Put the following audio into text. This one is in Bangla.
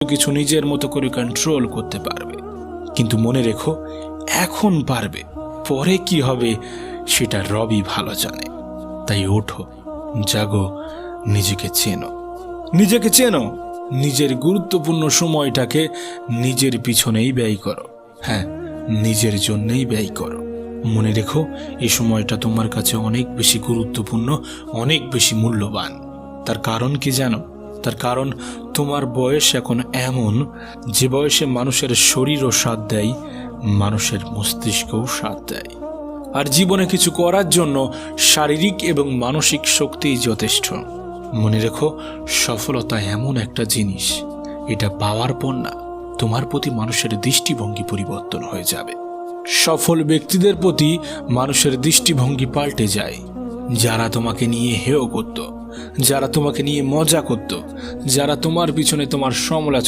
কিছু নিজের মতো করে কন্ট্রোল করতে পারবে। কিন্তু মনে রেখো, এখন পারবে, পরে কি হবে সেটা রবি ভালো জানে। তাই ওঠো, জাগো, নিজেকে চেনো। নিজেকে চেনো, নিজের গুরুত্বপূর্ণ সময়টাকে নিজের পিছনেই ব্যয় করো। হ্যাঁ, নিজের জন্যই ব্যয় করো। মনে রেখো, এই সময়টা তোমার কাছে অনেক বেশি গুরুত্বপূর্ণ, অনেক বেশি মূল্যবান। তার কারণ কি জানো? তার কারণ তোমার বয়স এখন এমন যে বয়সে মানুষের শরীরও সাথ দেয়, মানুষের মস্তিষ্কও সাথ দেয়। আর জীবনে কিছু করার জন্য শারীরিক এবং মানসিক শক্তিই যথেষ্ট। মনে রেখো, সফলতা এমন একটা জিনিস, এটা পাওয়ার পর না তোমার প্রতি মানুষের দৃষ্টিভঙ্গি পরিবর্তন হয়ে যাবে। সফল ব্যক্তিদের প্রতি মানুষের দৃষ্টিভঙ্গি পাল্টে যায়। যারা তোমাকে নিয়ে হেয় করত, যারা তোমাকে নিয়ে মজা করত, যারা তোমার পিছনে তোমার সমালোচনা